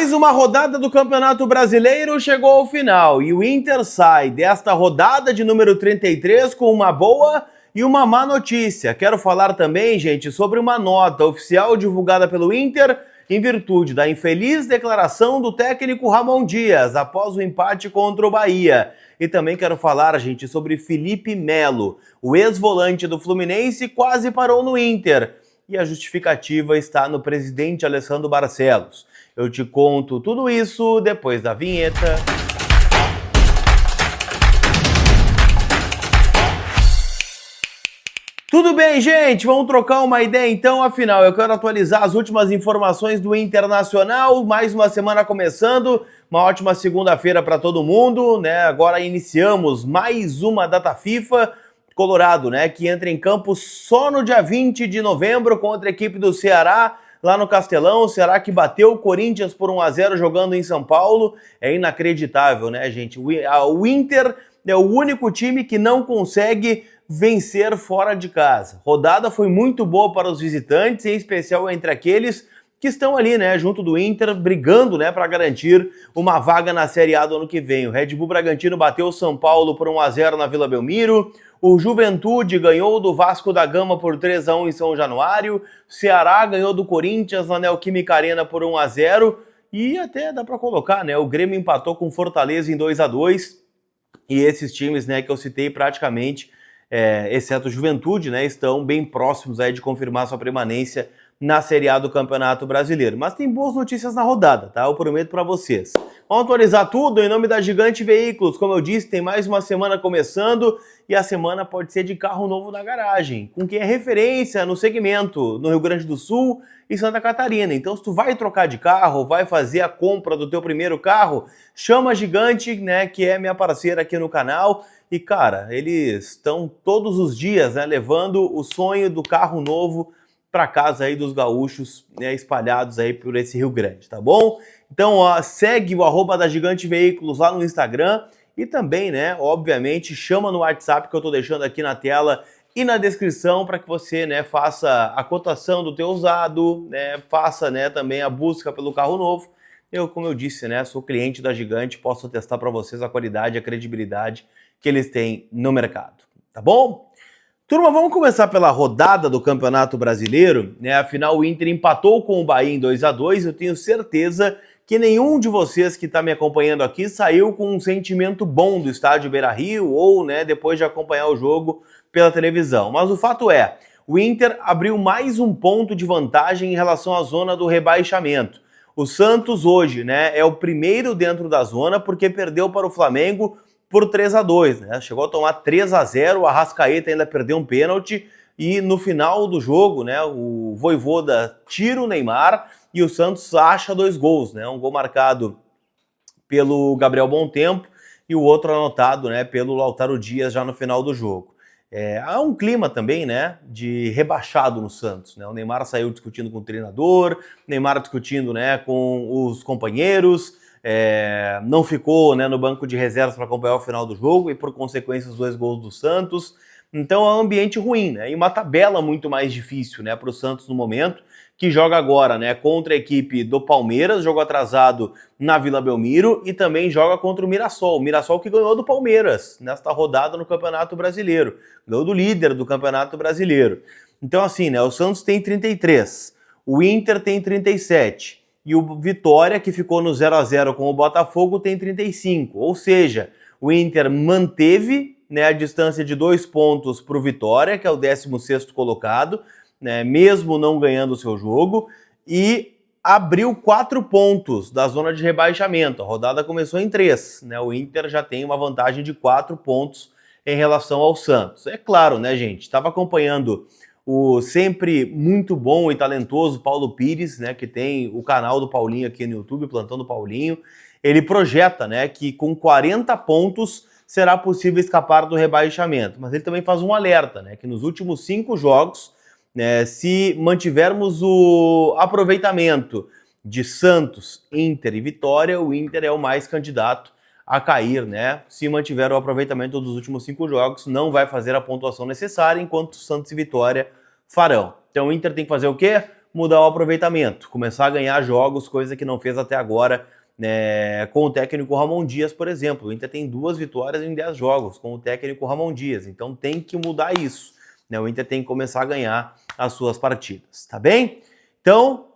Mais uma rodada do Campeonato Brasileiro chegou ao final e o Inter sai desta rodada de número 33 com uma boa e uma má notícia. Quero falar também, gente, sobre uma nota oficial divulgada pelo Inter em virtude da infeliz declaração do técnico Ramon Dias após o empate contra o Bahia. E também quero falar, gente, sobre Felipe Melo, o ex-volante do Fluminense, quase parou no Inter. E a justificativa está no presidente Alessandro Barcelos. Eu te conto tudo isso depois da vinheta. Tudo bem, gente? Vamos trocar uma ideia então, afinal, eu quero atualizar as últimas informações do Internacional, mais uma semana começando, uma ótima segunda-feira para todo mundo, né? Agora iniciamos mais uma data FIFA, Colorado, né, que entra em campo só no dia 20 de novembro contra a equipe do Ceará, lá no Castelão. O Ceará que bateu o Corinthians por 1-0 jogando em São Paulo. É inacreditável, né, gente? O Inter é o único time que não consegue vencer fora de casa. A rodada foi muito boa para os visitantes, em especial entre aqueles que estão ali, né, junto do Inter, brigando, né, para garantir uma vaga na Série A do ano que vem. O Red Bull Bragantino bateu o São Paulo por 1-0 na Vila Belmiro. O Juventude ganhou do Vasco da Gama por 3-1 em São Januário. O Ceará ganhou do Corinthians na Neoquímica Arena por 1-0. E até dá para colocar, né, o Grêmio empatou com Fortaleza em 2-2. E esses times, né, que eu citei praticamente, exceto o Juventude, né, estão bem próximos aí de confirmar sua permanência na Série A do Campeonato Brasileiro. Mas tem boas notícias na rodada, tá? Eu prometo para vocês. Vamos atualizar tudo em nome da Gigante Veículos. Como eu disse, tem mais uma semana começando e a semana pode ser de carro novo na garagem, com quem é referência no segmento no Rio Grande do Sul e Santa Catarina. Então, se tu vai trocar de carro, vai fazer a compra do teu primeiro carro, chama a Gigante, né, que é minha parceira aqui no canal. E, cara, eles estão todos os dias, né, levando o sonho do carro novo para casa aí dos gaúchos, né, espalhados aí por esse Rio Grande, tá bom? Então, ó, segue o @da Gigante Veículos lá no Instagram e também, né, obviamente, chama no WhatsApp que eu tô deixando aqui na tela e na descrição para que você, né, faça a cotação do teu usado, né, faça, né, também a busca pelo carro novo. Eu, como eu disse, né, sou cliente da Gigante, posso testar para vocês a qualidade e a credibilidade que eles têm no mercado, tá bom? Turma, vamos começar pela rodada do Campeonato Brasileiro, né? Afinal, o Inter empatou com o Bahia em 2-2. Eu tenho certeza que nenhum de vocês que está me acompanhando aqui saiu com um sentimento bom do estádio Beira-Rio ou, né, depois de acompanhar o jogo pela televisão. Mas o fato é, o Inter abriu mais um ponto de vantagem em relação à zona do rebaixamento. O Santos hoje, né, é o primeiro dentro da zona porque perdeu para o Flamengo por 3-2, né? Chegou a tomar 3-0, o Arrascaeta ainda perdeu um pênalti e no final do jogo, né, o Vojvoda tira o Neymar e o Santos acha 2 gols, né? Um gol marcado pelo Gabriel Bontempo e o outro anotado, né, pelo Lautaro Dias já no final do jogo. Há um clima também, né, de rebaixado no Santos, né? O Neymar saiu discutindo com o treinador, o Neymar discutindo, né, com os companheiros, não ficou, né, no banco de reservas para acompanhar o final do jogo e, por consequência, os 2 gols do Santos. Então é um ambiente ruim, né, e uma tabela muito mais difícil, né, para o Santos no momento, que joga agora, né, contra a equipe do Palmeiras, jogo atrasado na Vila Belmiro, e também joga contra o Mirassol que ganhou do Palmeiras nesta rodada no Campeonato Brasileiro, ganhou do líder do Campeonato Brasileiro. Então assim, né, o Santos tem 33, o Inter tem 37, e o Vitória, que ficou no 0-0 com o Botafogo, tem 35. Ou seja, o Inter manteve, né, a distância de 2 pontos para o Vitória, que é o 16º colocado, né, mesmo não ganhando o seu jogo, e abriu 4 pontos da zona de rebaixamento. A rodada começou em 3. Né, o Inter já tem uma vantagem de 4 pontos em relação ao Santos. É claro, né, gente? Estava acompanhando o sempre muito bom e talentoso Paulo Pires, né, que tem o canal do Paulinho aqui no YouTube, Plantão do Paulinho. Ele projeta, né, que com 40 pontos será possível escapar do rebaixamento. Mas ele também faz um alerta, né, que nos últimos 5 jogos, né, se mantivermos o aproveitamento de Santos, Inter e Vitória, o Inter é o mais candidato a cair, né? Se mantiver o aproveitamento dos últimos 5 jogos, não vai fazer a pontuação necessária, enquanto Santos e Vitória farão. Então o Inter tem que fazer o quê? mudar o aproveitamento, começar a ganhar jogos, coisa que não fez até agora, né, com o técnico Ramon Dias, por exemplo. O Inter tem 2 vitórias em 10 jogos com o técnico Ramon Dias, então tem que mudar isso, né? O Inter tem que começar a ganhar as suas partidas, tá bem? Então,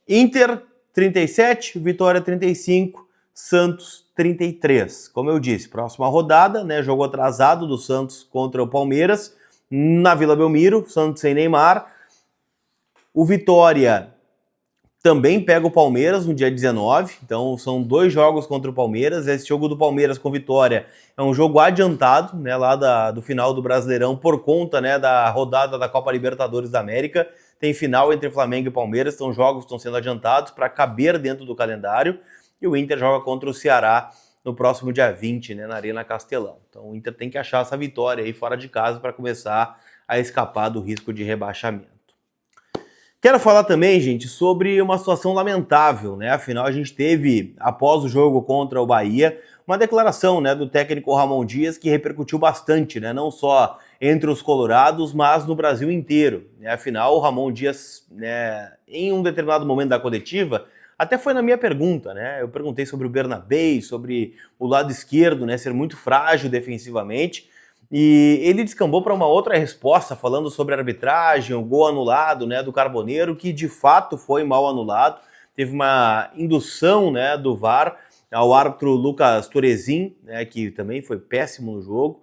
Inter 37, Vitória 35, Santos 33. Como eu disse, próxima rodada, né, jogo atrasado do Santos contra o Palmeiras, na Vila Belmiro, Santos sem Neymar. O Vitória também pega o Palmeiras no dia 19, então são 2 jogos contra o Palmeiras. Esse jogo do Palmeiras com Vitória é um jogo adiantado, né, lá do final do Brasileirão, por conta, né, da rodada da Copa Libertadores da América. Tem final entre Flamengo e Palmeiras, então jogos estão sendo adiantados para caber dentro do calendário. E o Inter joga contra o Ceará no próximo dia 20, né, na Arena Castelão. Então o Inter tem que achar essa vitória aí fora de casa para começar a escapar do risco de rebaixamento. Quero falar também, gente, sobre uma situação lamentável, né? Afinal, a gente teve, após o jogo contra o Bahia, uma declaração, né, do técnico Ramon Dias que repercutiu bastante, né? Não só entre os colorados, mas no Brasil inteiro, né? Afinal, o Ramon Dias, né, em um determinado momento da coletiva, até foi na minha pergunta, né? Eu perguntei sobre o Bernabéu, sobre o lado esquerdo, né, ser muito frágil defensivamente. E ele descambou para uma outra resposta, falando sobre a arbitragem, o gol anulado, né, do Carboneiro, que de fato foi mal anulado. Teve uma indução, né, do VAR ao árbitro Lucas Torezin, né, que também foi péssimo no jogo.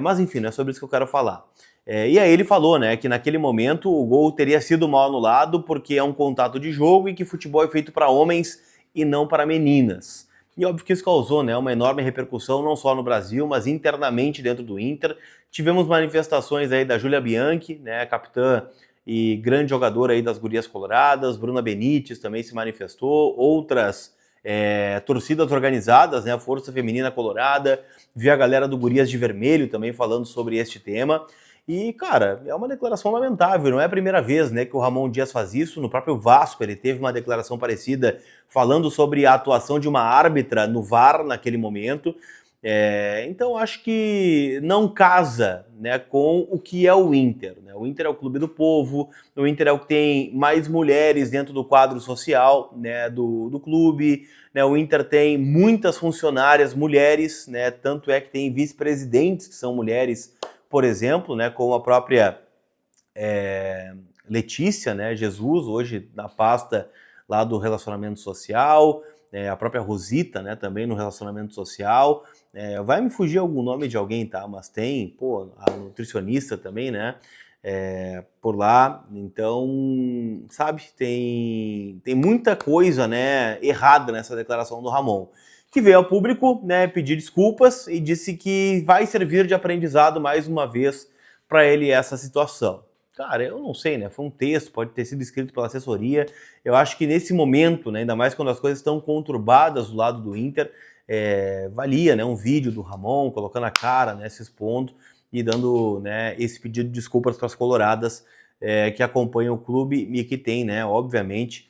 Mas enfim, não é sobre isso que eu quero falar. E aí ele falou, né, que naquele momento o gol teria sido mal anulado porque é um contato de jogo e que futebol é feito para homens e não para meninas. E óbvio que isso causou, né, uma enorme repercussão, não só no Brasil, mas internamente dentro do Inter. Tivemos manifestações aí da Júlia Bianchi, né, capitã e grande jogadora aí das Gurias Coloradas, Bruna Benítez também se manifestou, outras torcidas organizadas, né, a Força Feminina Colorada, vi a galera do Gurias de Vermelho também falando sobre este tema. E, cara, é uma declaração lamentável, não é a primeira vez, né, que o Ramon Dias faz isso. No próprio Vasco ele teve uma declaração parecida falando sobre a atuação de uma árbitra no VAR naquele momento. Então acho que não casa, né, com o que é o Inter, né? O Inter é o clube do povo, o Inter é o que tem mais mulheres dentro do quadro social, né, do clube, né? O Inter tem muitas funcionárias mulheres, né? Tanto é que tem vice-presidentes que são mulheres, por exemplo, né, como a própria Letícia, né, Jesus, hoje na pasta lá do relacionamento social, a própria Rosita, né, também no relacionamento social. Vai me fugir algum nome de alguém, tá? Mas tem, a nutricionista também, né, por lá. Então, sabe, tem muita coisa, né, errada nessa declaração do Ramon, que veio ao público, né, pedir desculpas e disse que vai servir de aprendizado mais uma vez para ele essa situação. Cara, eu não sei, né, foi um texto, pode ter sido escrito pela assessoria. Eu acho que nesse momento, né, ainda mais quando as coisas estão conturbadas do lado do Inter, valia, né, um vídeo do Ramon colocando a cara, né, se expondo e dando, né, esse pedido de desculpas para as coloradas que acompanham o clube e que tem, né, obviamente,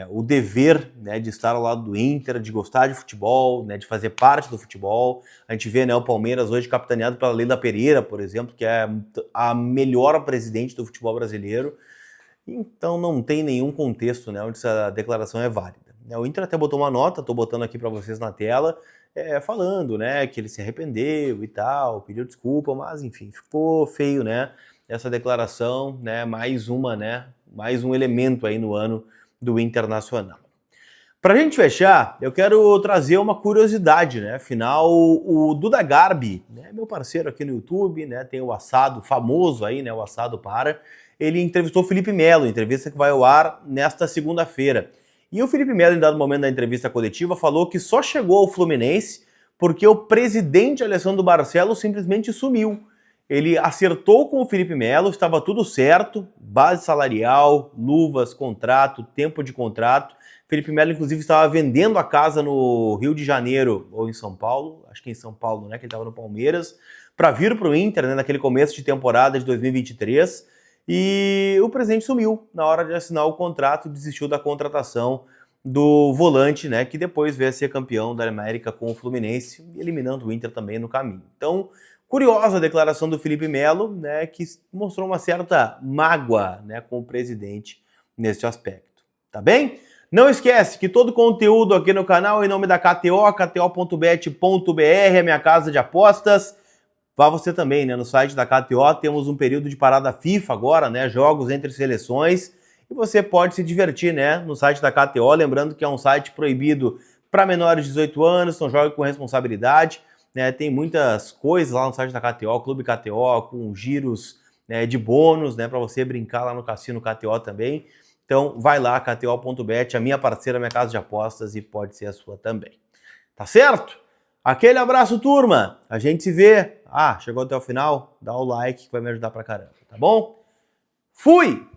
o dever, né, de estar ao lado do Inter, de gostar de futebol, né, de fazer parte do futebol. A gente vê, né, o Palmeiras hoje capitaneado pela Leila Pereira, por exemplo, que é a melhor presidente do futebol brasileiro. Então não tem nenhum contexto, né, onde essa declaração é válida. O Inter até botou uma nota, estou botando aqui para vocês na tela, falando, né, que ele se arrependeu e tal, pediu desculpa, mas enfim, ficou feio, né, essa declaração, né, mais um elemento aí no ano do Internacional. Para a gente fechar, eu quero trazer uma curiosidade, né? Afinal, o Duda Garbi, né, meu parceiro aqui no YouTube, né, tem o Assado famoso aí, né, o Assado Para, ele entrevistou o Felipe Melo, entrevista que vai ao ar nesta segunda-feira. E o Felipe Melo, em dado momento da entrevista coletiva, falou que só chegou ao Fluminense porque o presidente Alessandro Barcelos simplesmente sumiu. Ele acertou com o Felipe Melo, estava tudo certo, base salarial, luvas, contrato, tempo de contrato. Felipe Melo, inclusive, estava vendendo a casa no Rio de Janeiro, ou em São Paulo, acho que em São Paulo, né, que ele estava no Palmeiras, para vir para o Inter, né, naquele começo de temporada de 2023, e o presidente sumiu na hora de assinar o contrato e desistiu da contratação do volante, né, que depois veio a ser campeão da América com o Fluminense, eliminando o Inter também no caminho. Então, Curiosa a declaração do Felipe Melo, né, que mostrou uma certa mágoa, né, com o presidente neste aspecto. Tá bem? Não esquece que todo conteúdo aqui no canal, em nome da KTO, kto.bet.br, é minha casa de apostas. Vá você também, né, no site da KTO, temos um período de parada FIFA agora, né, jogos entre seleções, e você pode se divertir, né, no site da KTO, lembrando que é um site proibido para menores de 18 anos, então jogue com responsabilidade, né, tem muitas coisas lá no site da KTO, Clube KTO, com giros, né, de bônus, né, para você brincar lá no Cassino KTO também. Então vai lá, kto.bet, a minha parceira, minha casa de apostas, e pode ser a sua também. Tá certo? Aquele abraço, turma! A gente se vê. Chegou até o final? Dá o like que vai me ajudar pra caramba, tá bom? Fui!